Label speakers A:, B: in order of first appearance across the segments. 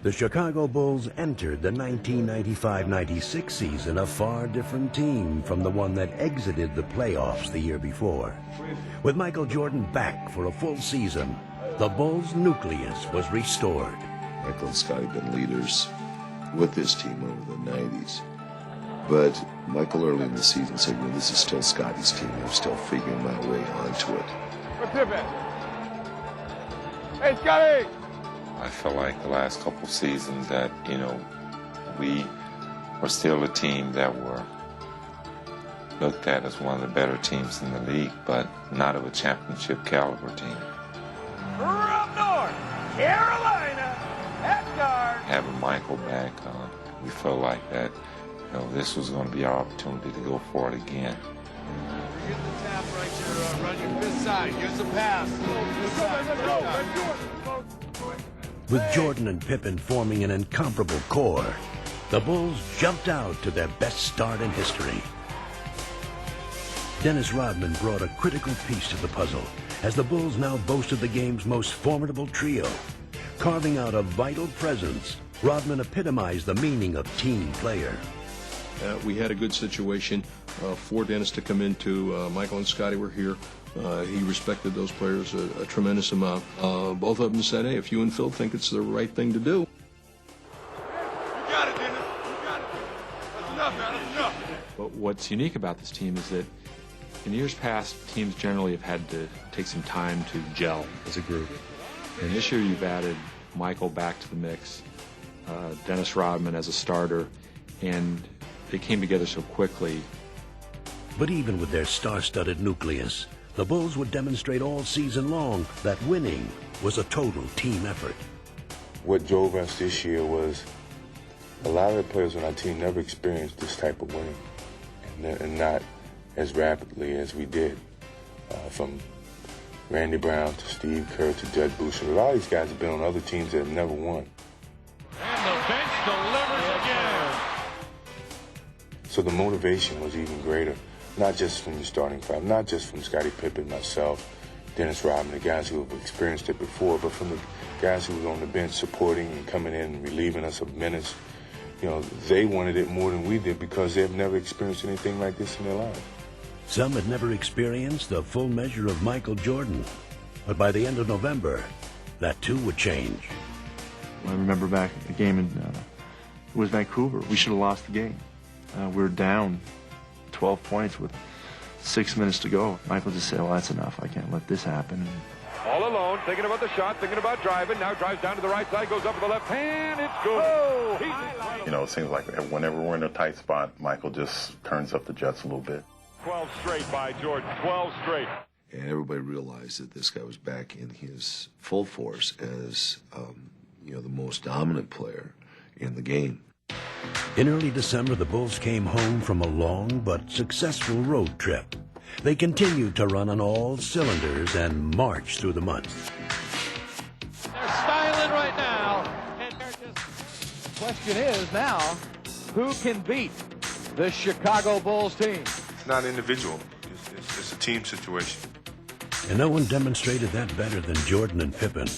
A: The Chicago Bulls entered the 1995-96 season a far different team from the one that exited the playoffs the year before. With Michael Jordan back for a full season, the Bulls' nucleus was restored.
B: Michael and Scotty have been leaders with this team over the 90s. But Michael early in the season said, this is still Scotty's team. I'm still figuring my way onto it.
C: Hey, Scotty!
D: I feel like the last couple seasons that, we were still a team that were looked at as one of the better teams in the league, but not of a championship caliber team.
C: We're up north, Carolina, at guard.
D: Having Michael back, we felt like that, this was going to be our opportunity to go for it again.
C: You're getting the tap right there, run your fifth side. Here's the pass. Let's go.
A: With Jordan and Pippen forming an incomparable core, the Bulls jumped out to their best start in history. Dennis Rodman brought a critical piece to the puzzle as the Bulls now boasted the game's most formidable trio. Carving out a vital presence, Rodman epitomized the meaning of team player.
E: We had a good situation for Dennis to come into. Michael and Scotty were here. He respected those players a tremendous amount. Both of them said, hey, if you and Phil think it's the right thing to do.
C: You got it, Dennis. You got it. That's enough, man. That's enough.
F: But what's unique about this team is that in years past, teams generally have had to take some time to gel as a group. And this year you've added Michael back to the mix, Dennis Rodman as a starter, and they came together so quickly.
A: But even with their star-studded nucleus, the Bulls would demonstrate all season long that winning was a total team effort.
G: What drove us this year was a lot of the players on our team never experienced this type of winning, and not as rapidly as we did. From Randy Brown to Steve Kerr to Judd Boucher. A lot of these guys have been on other teams that have never won.
C: And the bench delivers again.
G: So the motivation was even greater, not just from the starting five, not just from Scottie Pippen, myself, Dennis Rodman, the guys who have experienced it before, but from the guys who were on the bench supporting and coming in and relieving us of minutes. They wanted it more than we did because they've never experienced anything like this in their lives.
A: Some had never experienced the full measure of Michael Jordan, but by the end of November, that too would change.
H: I remember back at the game in it was Vancouver. We should have lost the game. We were down 12 points with 6 minutes to go. Michael just said, well, that's enough. I can't let this happen.
C: All alone, thinking about the shot, thinking about driving. Now drives down to the right side, goes up to the left hand. It's good. Oh,
I: it seems like whenever we're in a tight spot, Michael just turns up the jets a little bit.
C: 12 straight by Jordan. 12 straight.
B: And everybody realized that this guy was back in his full force as, the most dominant player in the game.
A: In early December, the Bulls came home from a long but successful road trip. They continued to run on all cylinders and march through the months.
C: They're styling right now. And the question is now, who can beat the Chicago Bulls team?
G: It's not individual. It's a team situation.
A: And no one demonstrated that better than Jordan and Pippen.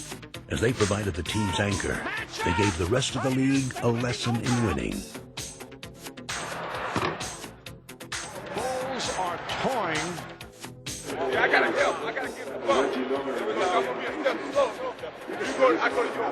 A: As they provided the team's anchor, they gave the rest of the league a lesson in winning.
C: Bulls are toying. I gotta help. I gotta get the ball. I go to you.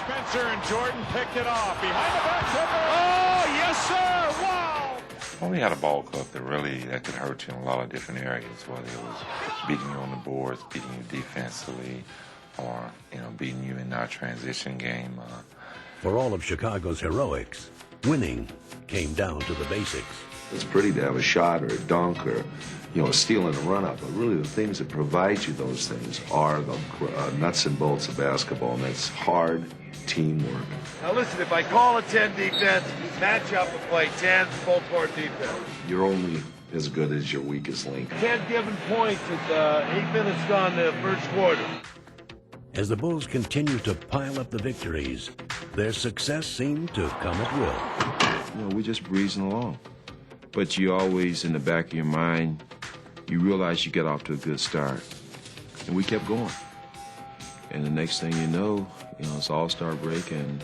C: Spencer and Jordan picked it off. Behind the back. Oh, yes, sir. Wow.
D: Well, we had a ball club that could hurt you in a lot of different areas, whether it was beating you on the boards, beating you defensively, or, beating you in our transition game.
A: For all of Chicago's heroics, winning came down to the basics.
B: It's pretty to have a shot or a dunk or, a steal and a run-up, but really the things that provide you those things are the nuts and bolts of basketball, and that's hard teamwork.
C: Now listen, if I call a 10 defense, match up and play 10 full court defense.
B: You're only as good as your weakest link.
C: 10 given points with 8 minutes gone the first quarter.
A: As the Bulls continued to pile up the victories, their success seemed to come at will.
J: We're just breezing along. But you always, in the back of your mind, you realize you get off to a good start. And we kept going. And the next thing you know, it's All-Star break, and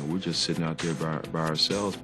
J: we're just sitting out there by ourselves.